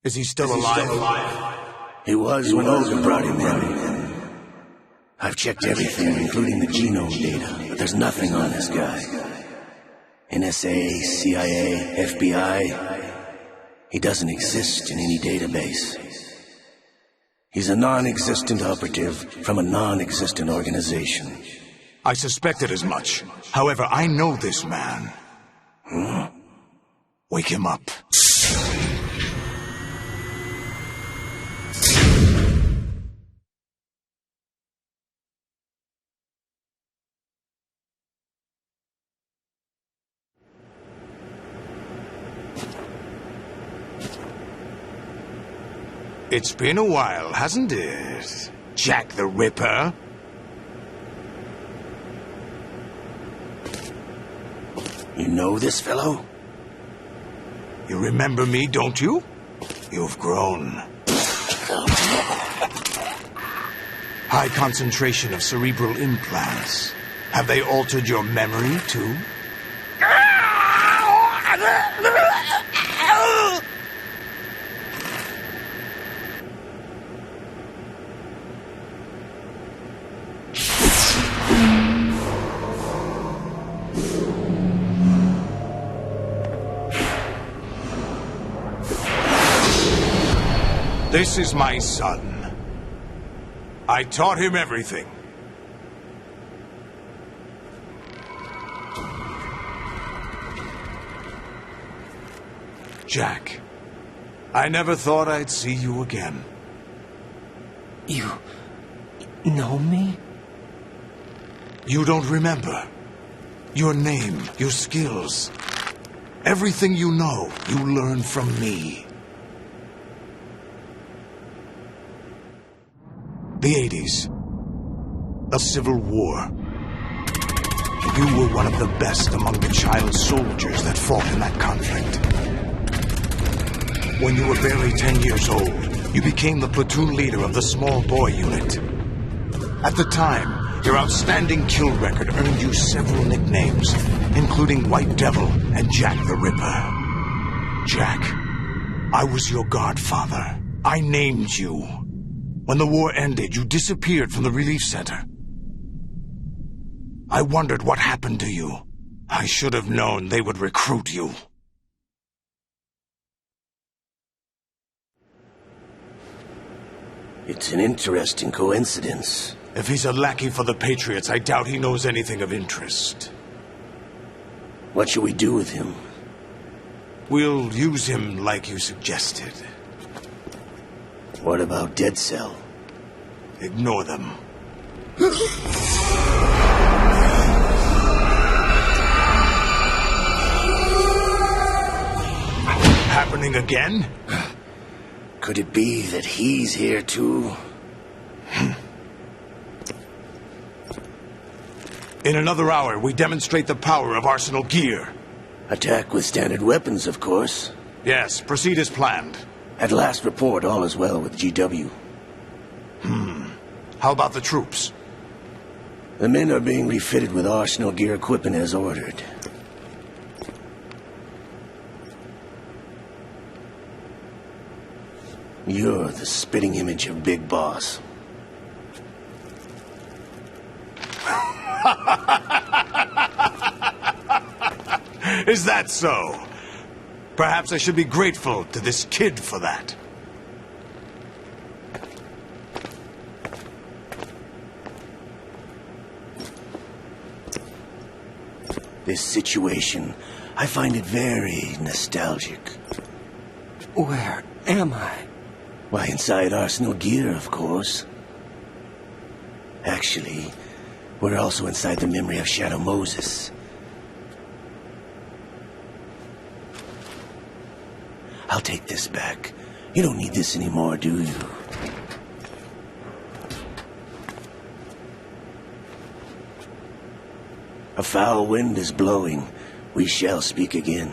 Is he still alive? He was when Olga brought him in. I've checked everything, including the genome data, but there's nothing on this guy. NSA, CIA, FBI. He doesn't exist in any database. He's a non-existent operative from a non-existent organization. I suspected as much. However, I know this man. Wake him up. It's been a while, hasn't it? Jack the Ripper? You know this fellow? You remember me, don't you? You've grown. High concentration of cerebral implants. Have they altered your memory, too? This is my son. I taught him everything. Jack, I never thought I'd see you again. You know me? You don't remember. Your name, your skills. Everything you know, you learned from me. The 80s. A civil war. You were one of the best among the child soldiers that fought in that conflict. When you were barely 10 years old, you became the platoon leader of the small boy unit. At the time, your outstanding kill record earned you several nicknames, including White Devil and Jack the Ripper. Jack, I was your godfather. I named you. When the war ended, you disappeared from the relief center. I wondered what happened to you. I should have known they would recruit you. It's an interesting coincidence. If he's a lackey for the Patriots, I doubt he knows anything of interest. What should we do with him? We'll use him like you suggested. What about Dead Cell? Ignore them. Happening again? Could it be that he's here too? In another hour, we demonstrate the power of Arsenal gear. Attack with standard weapons, of course. Yes, proceed as planned. At last report, all is well with GW. How about the troops? The men are being refitted with Arsenal gear equipment as ordered. You're the spitting image of Big Boss. Is that so? Perhaps I should be grateful to this kid for that. This situation, I find it very nostalgic. Where am I? Why, inside Arsenal gear, of course. Actually, we're also inside the memory of Shadow Moses. I'll take this back. You don't need this anymore, do you? A foul wind is blowing. We shall speak again.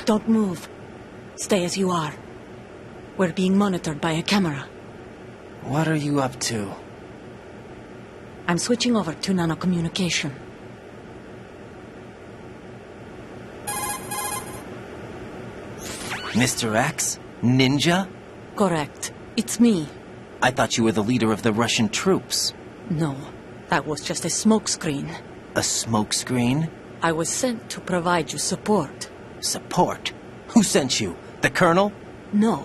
Don't move. Stay as you are. We're being monitored by a camera. What are you up to? I'm switching over to nanocommunication. Mr. X? Ninja? Correct. It's me. I thought you were the leader of the Russian troops. No, that was just a smokescreen. A smokescreen? I was sent to provide you support. Support? Who sent you? The Colonel? No,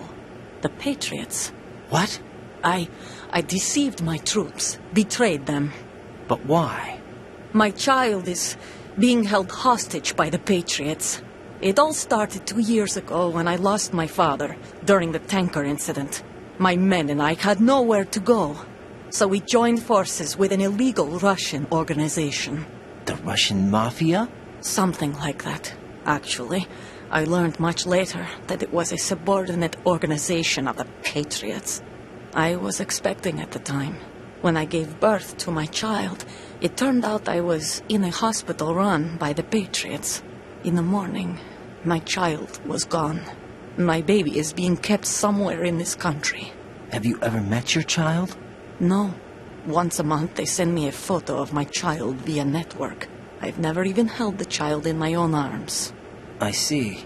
the Patriots. What? I deceived my troops, betrayed them. But why? My child is being held hostage by the Patriots. It all started 2 years ago when I lost my father during the tanker incident. My men and I had nowhere to go, so we joined forces with an illegal Russian organization. The Russian Mafia? Something like that, actually. I learned much later that it was a subordinate organization of the Patriots. I was expecting at the time. When I gave birth to my child, it turned out I was in a hospital run by the Patriots. In the morning, my child was gone. My baby is being kept somewhere in this country. Have you ever met your child? No. Once a month they send me a photo of my child via network. I've never even held the child in my own arms. I see.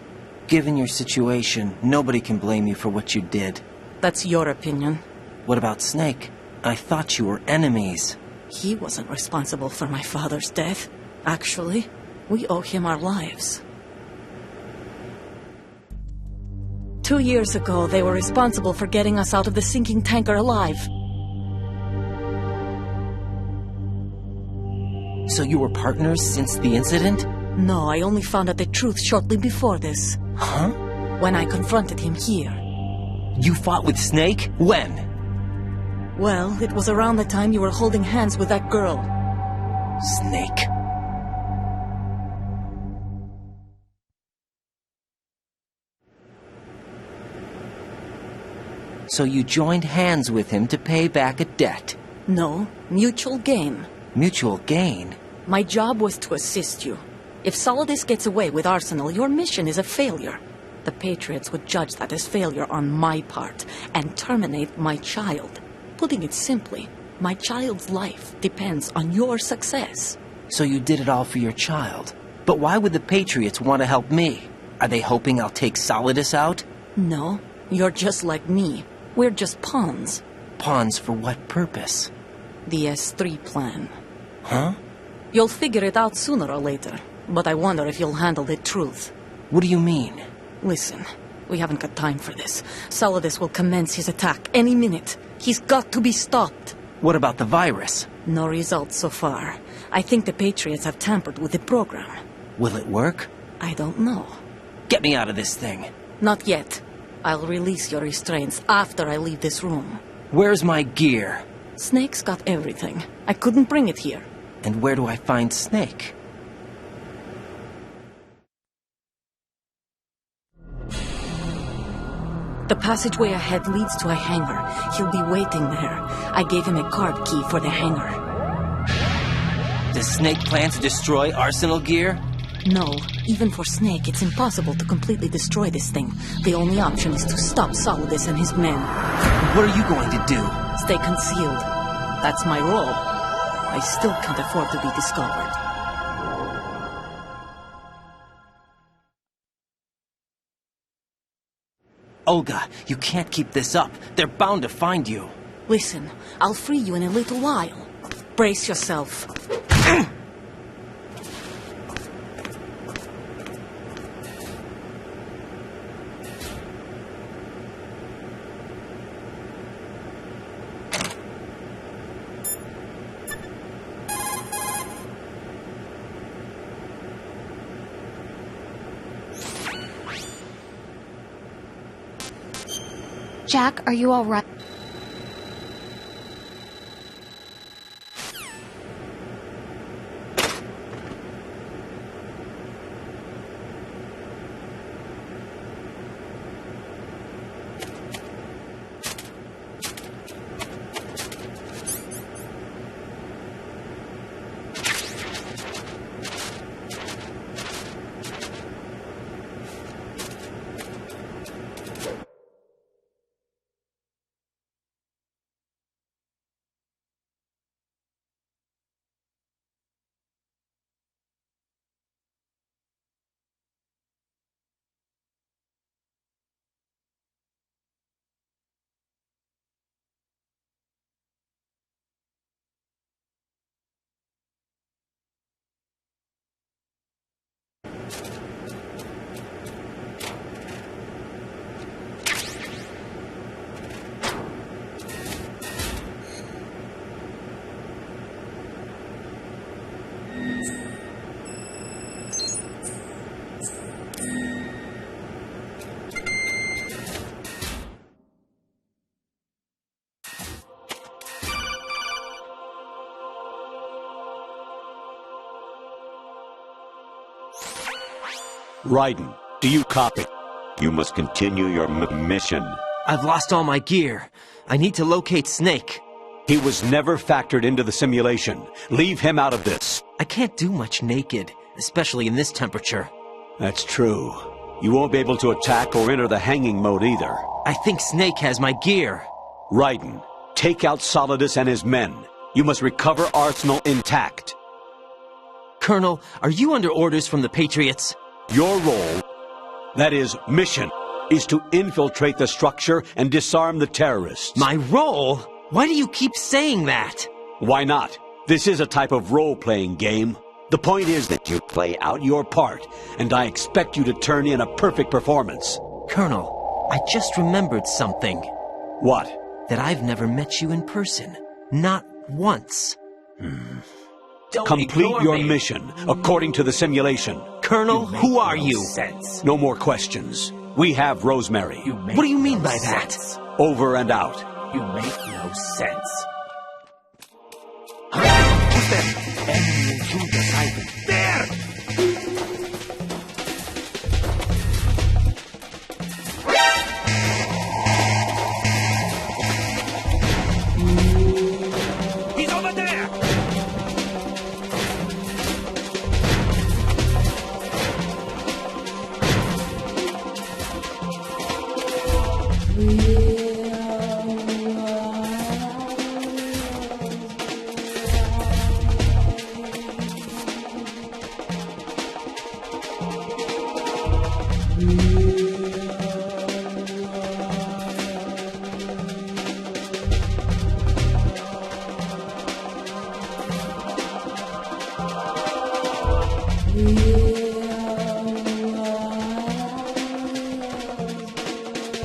Given your situation, nobody can blame you for what you did. That's your opinion. What about Snake? I thought you were enemies. He wasn't responsible for my father's death. Actually, we owe him our lives. 2 years ago, they were responsible for getting us out of the sinking tanker alive. So you were partners since the incident? No, I only found out the truth shortly before this. Huh? When I confronted him here. You fought with Snake? When? Well, it was around the time you were holding hands with that girl. Snake. So you joined hands with him to pay back a debt. No, mutual gain. Mutual gain? My job was to assist you. If Solidus gets away with Arsenal, your mission is a failure. The Patriots would judge that as failure on my part and terminate my child. Putting it simply, my child's life depends on your success. So you did it all for your child. But why would the Patriots want to help me? Are they hoping I'll take Solidus out? No, you're just like me. We're just pawns. Pawns for what purpose? The S3 plan. Huh? You'll figure it out sooner or later, but I wonder if you'll handle the truth. What do you mean? Listen, we haven't got time for this. Solidus will commence his attack any minute. He's got to be stopped. What about the virus? No results so far. I think the Patriots have tampered with the program. Will it work? I don't know. Get me out of this thing. Not yet. I'll release your restraints after I leave this room. Where's my gear? Snake's got everything. I couldn't bring it here. And where do I find Snake? The passageway ahead leads to a hangar. He'll be waiting there. I gave him a card key for the hangar. Does Snake plan to destroy Arsenal gear? No, even for Snake, it's impossible to completely destroy this thing. The only option is to stop Solidus and his men. What are you going to do? Stay concealed. That's my role. I still can't afford to be discovered. Olga, you can't keep this up. They're bound to find you. Listen, I'll free you in a little while. Brace yourself. Jack, are you all right? Raiden, do you copy? You must continue your mission. I've lost all my gear. I need to locate Snake. He was never factored into the simulation. Leave him out of this. I can't do much naked, especially in this temperature. That's true. You won't be able to attack or enter the hanging mode either. I think Snake has my gear. Raiden, take out Solidus and his men. You must recover Arsenal intact. Colonel, are you under orders from the Patriots? Your role, that is, mission, is to infiltrate the structure and disarm the terrorists. My role? Why do you keep saying that? Why not? This is a type of role-playing game. The point is that you play out your part, and I expect you to turn in a perfect performance. Colonel, I just remembered something. What? That I've never met you in person. Not once. Don't Complete ignore your me. mission, according to the simulation. Colonel, who are you? No more questions. We have Rosemary. What do you mean by that? Over and out. You make no sense. He's over there!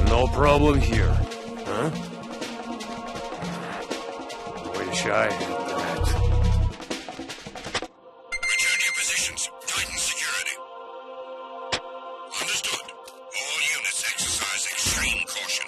No problem here. Huh? Wish I had that. Return to your positions. Titan security. Understood. All units exercise extreme caution.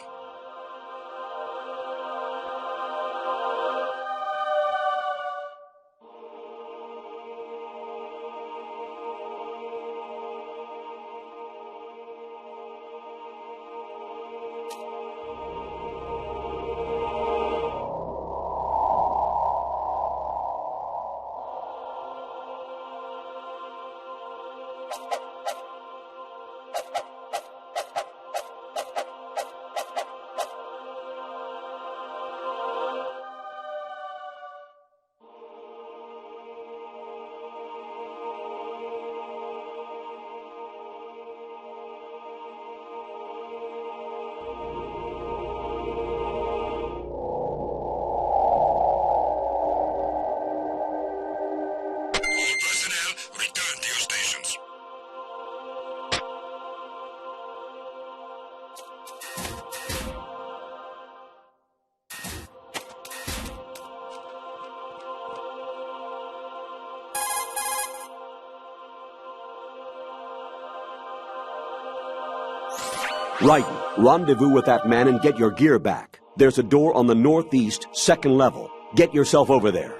Raiden, rendezvous with that man and get your gear back. There's a door on the northeast, second level. Get yourself over there.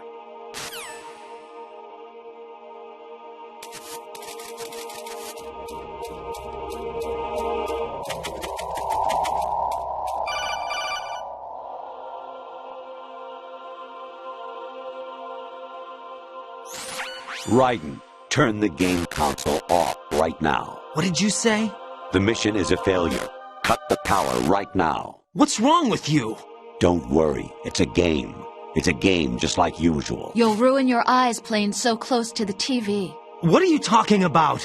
Raiden, turn the game console off right now. What did you say? The mission is a failure. Cut the power right now. What's wrong with you? Don't worry, it's a game. It's a game just like usual. You'll ruin your eyes playing so close to the TV. What are you talking about?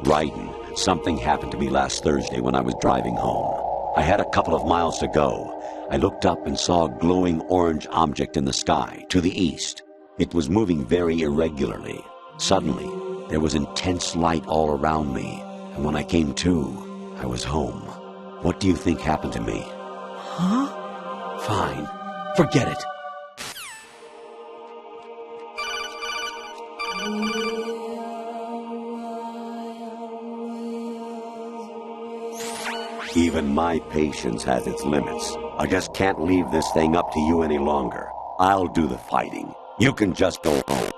Raiden, something happened to me last Thursday when I was driving home. I had a couple of miles to go. I looked up and saw a glowing orange object in the sky, to the east. It was moving very irregularly. Suddenly, there was intense light all around me, and when I came to, I was home. What do you think happened to me? Huh? Fine. Forget it. Even my patience has its limits. I just can't leave this thing up to you any longer. I'll do the fighting. You can just go home.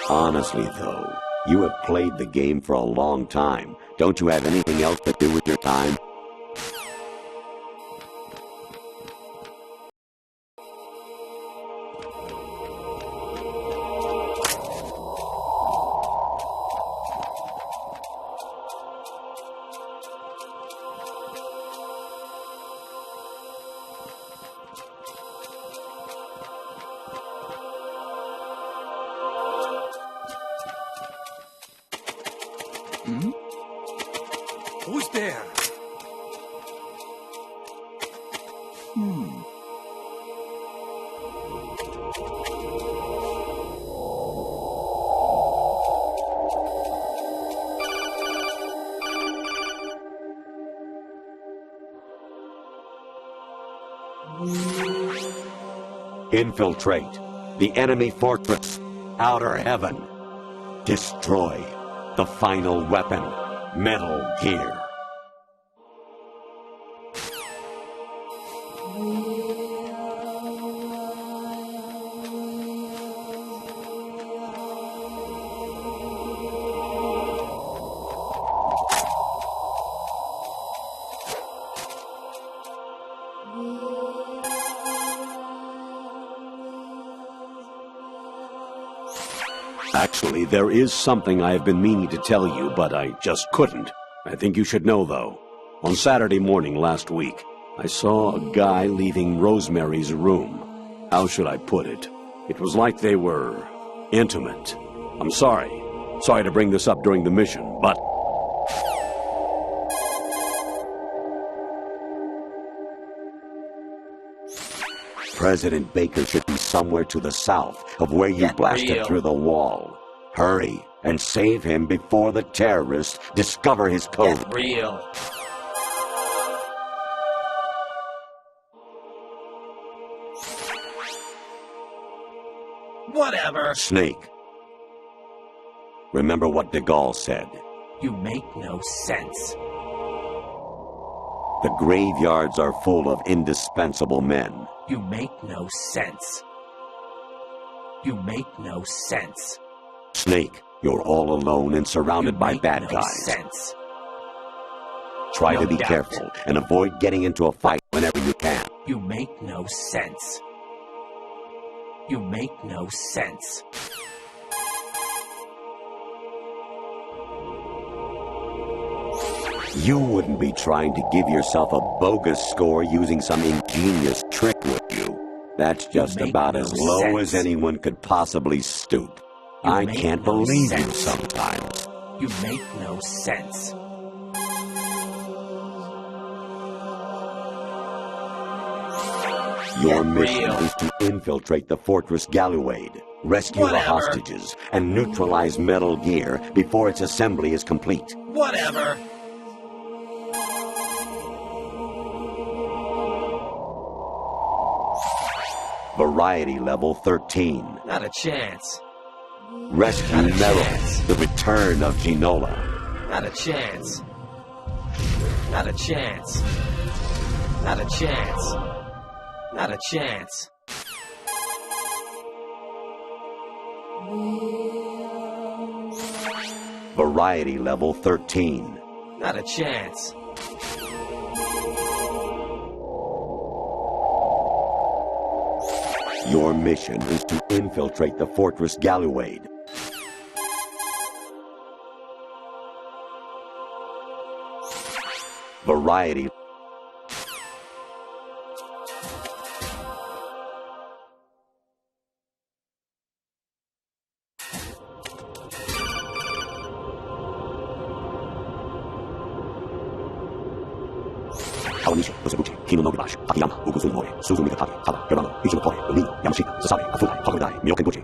Honestly, though, you have played the game for a long time. Don't you have anything else to do with your time? Who's there? Infiltrate the enemy fortress, Outer Heaven. Destroy the final weapon, Metal Gear. Actually, there is something I have been meaning to tell you, but I just couldn't. I think you should know, though. On Saturday morning last week, I saw a guy leaving Rosemary's room. How should I put it? It was like they were intimate. I'm sorry. Sorry to bring this up during the mission, but... President Baker should be somewhere to the south of where you blasted through the wall. Hurry and save him before the terrorists discover his code. Get real. Whatever. Snake. Remember what de Gaulle said. You make no sense. The graveyards are full of indispensable men. You make no sense. You make no sense. Snake, you're all alone and surrounded by bad no guys. Sense. Try No to be doubt. careful and avoid getting into a fight whenever you can. You make no sense. You make no sense. You wouldn't be trying to give yourself a bogus score using some ingenious trick, would you? That's just make about no as low as sense. anyone could possibly stoop. You I make can't no believe you sense. sometimes. You make no sense. Your Get mission real. is to infiltrate the Fortress Galluade, rescue the Whatever. hostages, and neutralize Metal Gear before its assembly is complete. Whatever. Variety level 13. Not a chance. Rescue Not a Metal, chance. the return of Ginola. Not a chance. Not a chance. Not a chance. Not a chance. Variety level 13. Not a chance. Your mission is to infiltrate the Fortress Galluade. Variety. Kawanishi, Osebuchi, Kino no Gibashi, Akiyama, Ukuzui Mori, Suzu Mikataki, Haba, Germano, Ichimotore, Umino, Yamashita, Sasami, Afutai, Hakodai, Miyokenbuchi.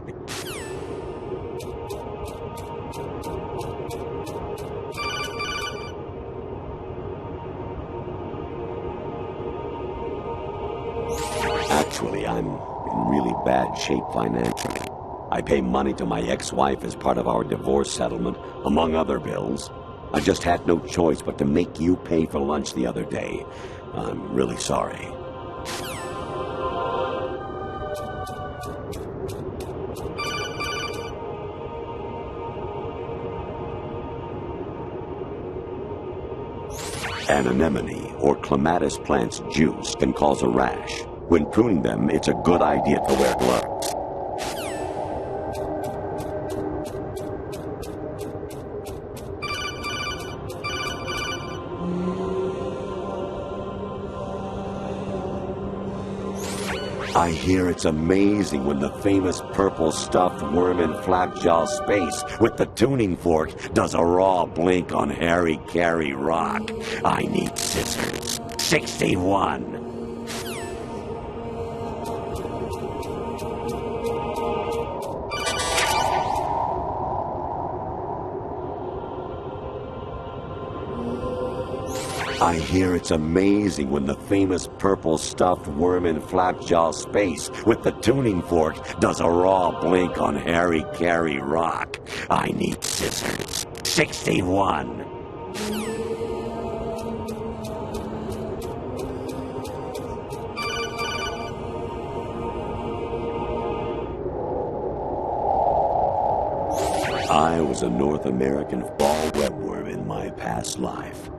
Actually, I'm in really bad shape financially. I pay money to my ex-wife as part of our divorce settlement, among other bills. I just had no choice but to make you pay for lunch the other day. I'm really sorry. An anemone or clematis plant's juice can cause a rash. When pruning them, it's a good idea to wear gloves. I hear it's amazing when the famous purple stuffed worm in Flapjaw space with the tuning fork does a raw blink on Harry Carey Rock. I need scissors. 61. I hear it's amazing when the famous purple stuffed worm in Flapjaw space with the tuning fork does a raw blink on Harry Carey Rock. I need scissors. 61. I was a North American fall webworm in my past life.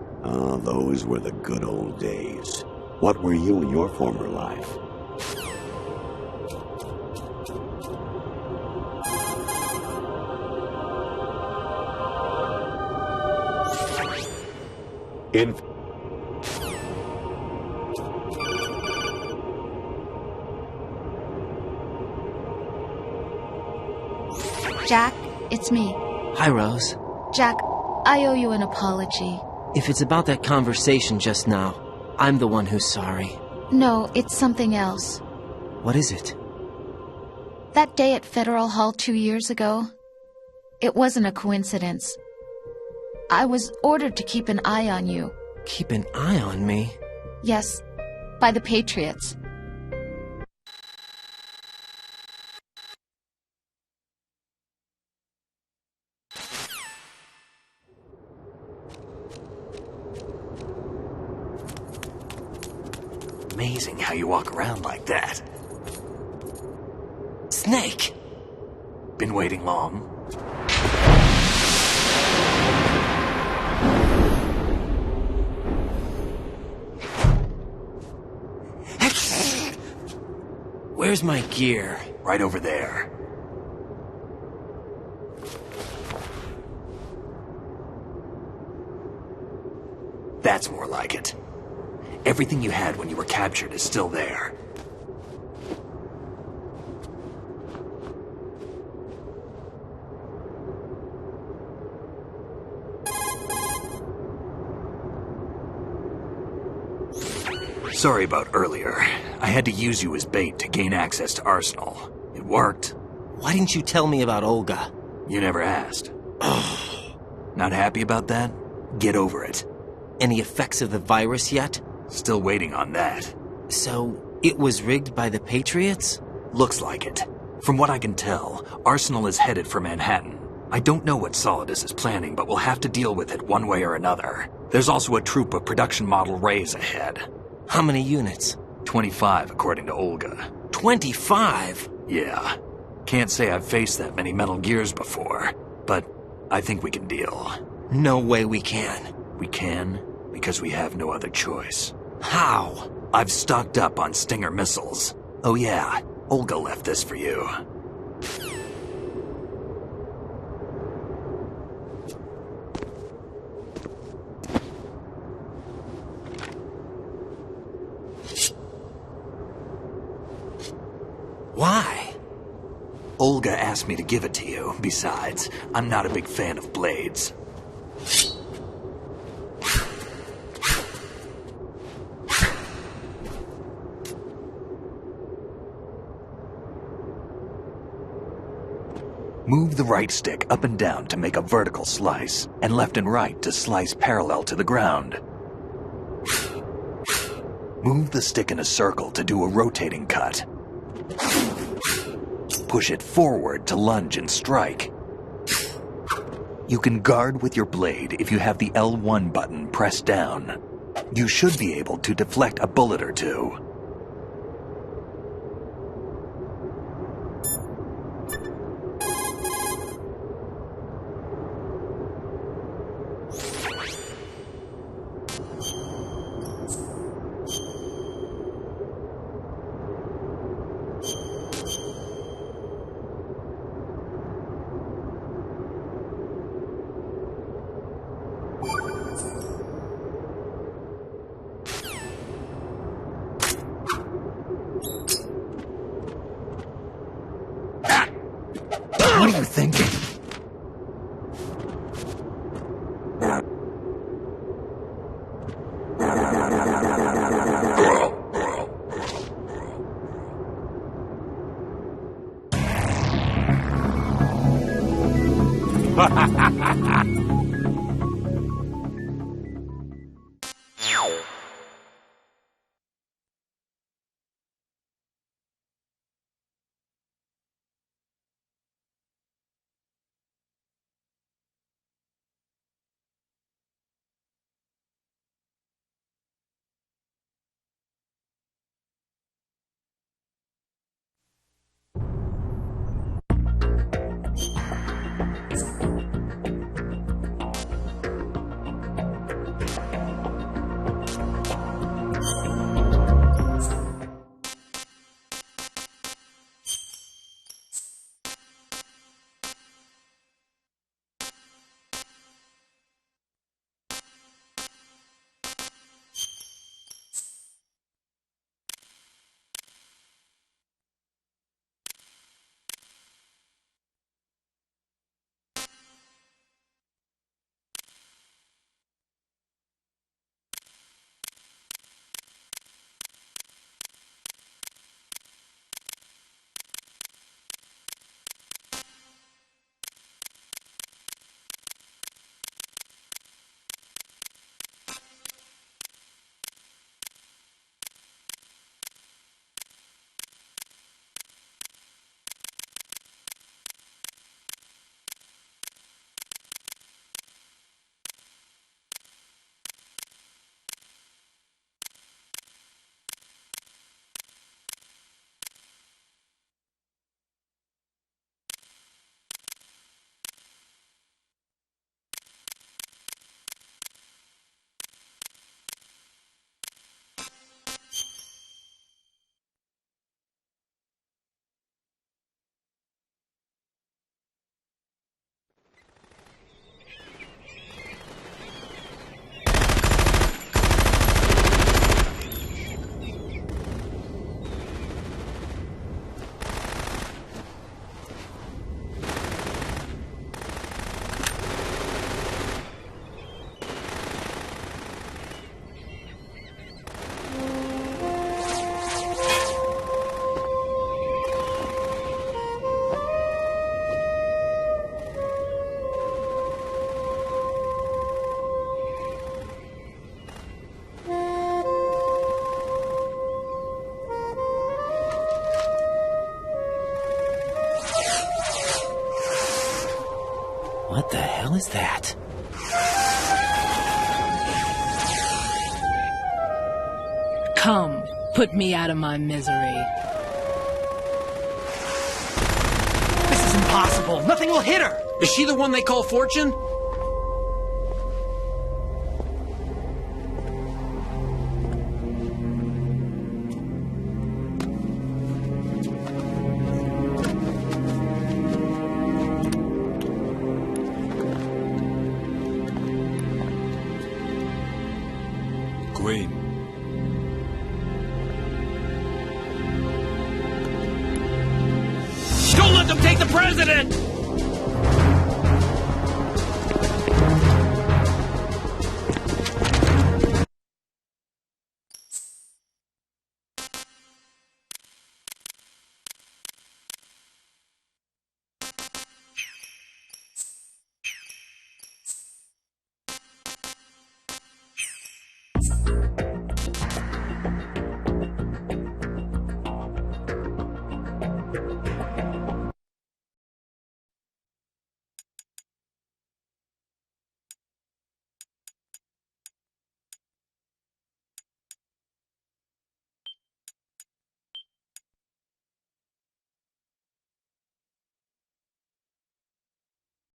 Those were the good old days. What were you in your former life? Jack, it's me. Hi, Rose. Jack, I owe you an apology. If it's about that conversation just now, I'm the one who's sorry. No, it's something else. What is it? That day at Federal Hall 2 years ago, it wasn't a coincidence. I was ordered to keep an eye on you. Keep an eye on me? Yes, by the Patriots. Amazing how you walk around like that. Snake! Been waiting long? Where's my gear? Right over there. That's more like it. Everything you had when you were captured is still there. Sorry about earlier. I had to use you as bait to gain access to Arsenal. It worked. Why didn't you tell me about Olga? You never asked. Not happy about that? Get over it. Any effects of the virus yet? Still waiting on that. So, it was rigged by the Patriots? Looks like it. From what I can tell, Arsenal is headed for Manhattan. I don't know what Solidus is planning, but we'll have to deal with it one way or another. There's also a troop of production model Rays ahead. How many units? 25, according to Olga. 25? Yeah. Can't say I've faced that many Metal Gears before, but I think we can deal. No way we can. We can, because we have no other choice. How? I've stocked up on Stinger missiles. Oh yeah, Olga left this for you. Why? Olga asked me to give it to you. Besides, I'm not a big fan of blades. Move the right stick up and down to make a vertical slice, and left and right to slice parallel to the ground. Move the stick in a circle to do a rotating cut. Push it forward to lunge and strike. You can guard with your blade if you have the L1 button pressed down. You should be able to deflect a bullet or two. you thinking? What the hell is that? Come, put me out of my misery. This is impossible. Nothing will hit her. Is she the one they call Fortune? Queen. Don't let them take the president!